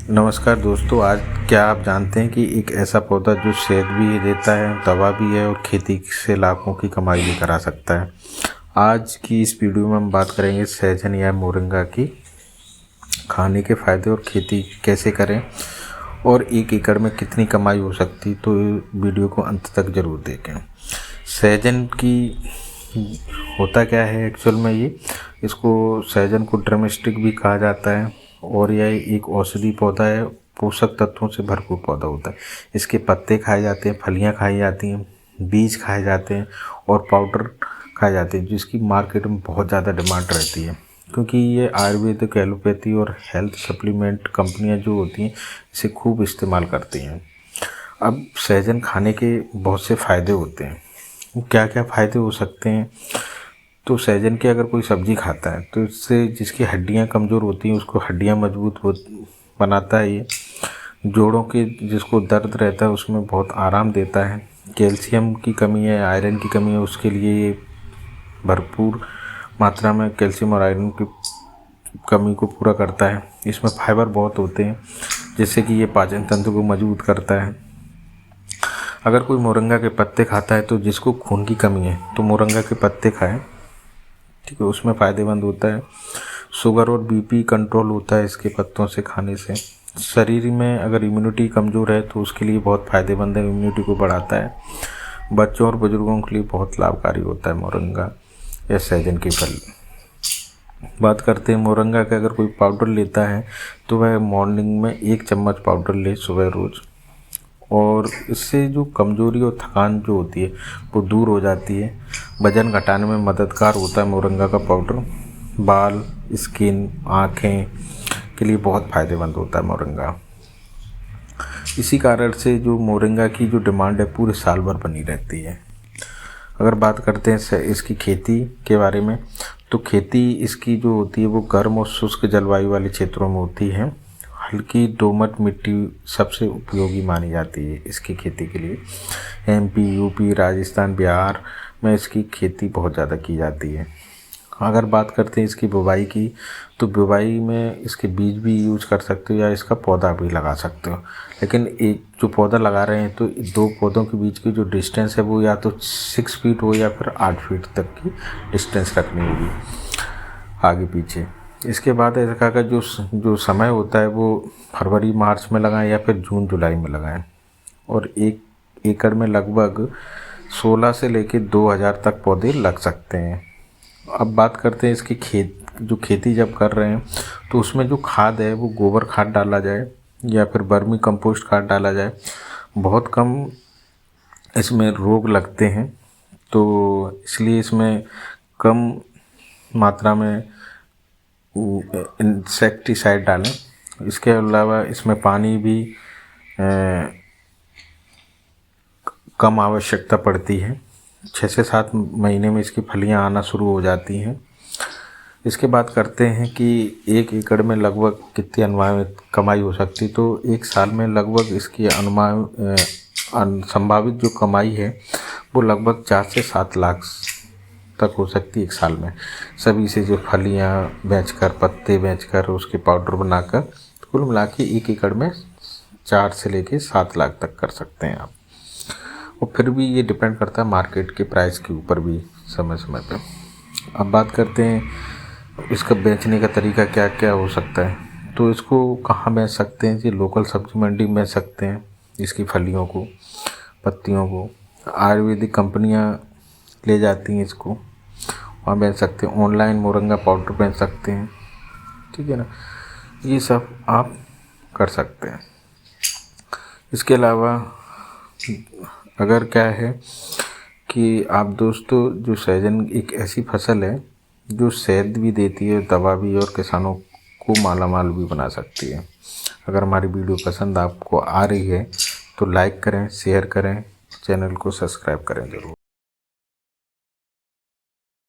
नमस्कार दोस्तों, आज क्या आप जानते हैं कि एक ऐसा पौधा जो सेहत भी देता है, दवा भी है और खेती से लाखों की कमाई भी करा सकता है। आज की इस वीडियो में हम बात करेंगे सहजन या मोरिंगा की खाने के फ़ायदे और खेती कैसे करें और 1 एकड़ में कितनी कमाई हो सकती, तो वीडियो को अंत तक ज़रूर देखें। सहजन की होता क्या है एक्चुअल में, इसको सहजन को ड्रमस्टिक भी कहा जाता है और यह एक औषधि पौधा है। पोषक तत्वों से भरपूर पौधा होता है। इसके पत्ते खाए जाते हैं, फलियां खाई जाती हैं, बीज खाए जाते हैं और पाउडर खाए जाते हैं, जिसकी मार्केट में बहुत ज़्यादा डिमांड रहती है, क्योंकि ये आयुर्वेदिक, एलोपैथी और हेल्थ सप्लीमेंट कंपनियां जो होती हैं इसे खूब इस्तेमाल करती हैं। अब सहजन खाने के बहुत से फ़ायदे होते हैं। क्या क्या फ़ायदे हो सकते हैं? तो सहजन की अगर कोई सब्ज़ी खाता है तो इससे जिसकी हड्डियां कमज़ोर होती हैं उसको हड्डियां मजबूत बनाता है। ये जोड़ों के जिसको दर्द रहता है उसमें बहुत आराम देता है। कैल्शियम की कमी है, आयरन की कमी है, उसके लिए ये भरपूर मात्रा में कैल्शियम और आयरन की कमी को पूरा करता है। इसमें फाइबर बहुत होते हैं जिससे कि ये पाचन तंत्र को मजबूत करता है। अगर कोई मोरिंगा के पत्ते खाता है तो जिसको खून की कमी है तो मोरिंगा के पत्ते खाएं, ठीक है, उसमें फ़ायदेमंद होता है। शुगर और बीपी कंट्रोल होता है इसके पत्तों से खाने से। शरीर में अगर इम्यूनिटी कमज़ोर है तो उसके लिए बहुत फ़ायदेमंद है, इम्यूनिटी को बढ़ाता है। बच्चों और बुजुर्गों के लिए बहुत लाभकारी होता है मोरिंगा या सहजन के फल। बात करते हैं मोरिंगा का, अगर कोई पाउडर लेता है तो वह मॉर्निंग में 1 चम्मच पाउडर ले सुबह रोज़, और इससे जो कमज़ोरी और थकान जो होती है वो दूर हो जाती है। वज़न घटाने में मददगार होता है मोरिंगा का पाउडर। बाल, स्किन, आँखें के लिए बहुत फ़ायदेमंद होता है मोरिंगा। इसी कारण से जो मोरिंगा की जो डिमांड है पूरे साल भर बनी रहती है। अगर बात करते हैं इसकी खेती के बारे में, तो खेती इसकी जो होती है वो गर्म और शुष्क जलवायु वाले क्षेत्रों में होती है। हल्की दोमट मिट्टी सबसे उपयोगी मानी जाती है इसकी खेती के लिए। एमपी, यूपी, राजस्थान, बिहार में इसकी खेती बहुत ज़्यादा की जाती है। अगर बात करते हैं इसकी बुवाई की, तो बुवाई में इसके बीज भी यूज कर सकते हो या इसका पौधा भी लगा सकते हो। लेकिन एक जो पौधा लगा रहे हैं तो 2 पौधों के बीच की जो डिस्टेंस है वो या तो 6 फीट हो या फिर 8 फीट तक की डिस्टेंस रखनी होगी आगे पीछे। इसके बाद इसका का जो समय होता है वो फरवरी मार्च में लगाएं या फिर जून जुलाई में लगाएं, और 1 एकड़ में लगभग 16 से लेकर 2000 तक पौधे लग सकते हैं। अब बात करते हैं इसकी खेती जब कर रहे हैं तो उसमें जो खाद है वो गोबर खाद डाला जाए या फिर वर्मी कंपोस्ट खाद डाला जाए। बहुत कम इसमें रोग लगते हैं तो इसलिए इसमें कम मात्रा में इंसेक्टिसाइड डालें। इसके अलावा इसमें पानी भी कम आवश्यकता पड़ती है। 6 से 7 महीने में इसकी फलियां आना शुरू हो जाती हैं। इसके बाद करते हैं कि 1 एकड़ में लगभग कितनी अनुमानित कमाई हो सकती, तो 1 साल में लगभग इसकी संभावित जो कमाई है वो लगभग 4 से 7 लाख तक हो सकती है 1 साल में। सभी से जो फलियां बेचकर, पत्ते बेचकर, उसके पाउडर बनाकर, कुल मिला के 1 एकड़ में 4 से लेके 7 लाख तक कर सकते हैं आप। और फिर भी ये डिपेंड करता है मार्केट के प्राइस के ऊपर भी समय समय पे। अब बात करते हैं इसका बेचने का तरीका क्या क्या हो सकता है। तो इसको कहाँ बेच सकते हैं? जी, लोकल सब्जी मंडी में बेच सकते हैं इसकी फलियों को, पत्तियों को। आयुर्वेदिक कंपनियां ले जाती हैं इसको, वहाँ बेच सकते हैं। ऑनलाइन मोरिंगा पाउडर बेच सकते हैं, ठीक है ना। ये सब आप कर सकते हैं। इसके अलावा अगर क्या है कि आप दोस्तों, जो सहजन एक ऐसी फसल है जो सेहत भी देती है, दवा भी, और किसानों को मालामाल भी बना सकती है। अगर हमारी वीडियो पसंद आपको आ रही है तो लाइक करें, शेयर करें, चैनल को सब्सक्राइब करें ज़रूर।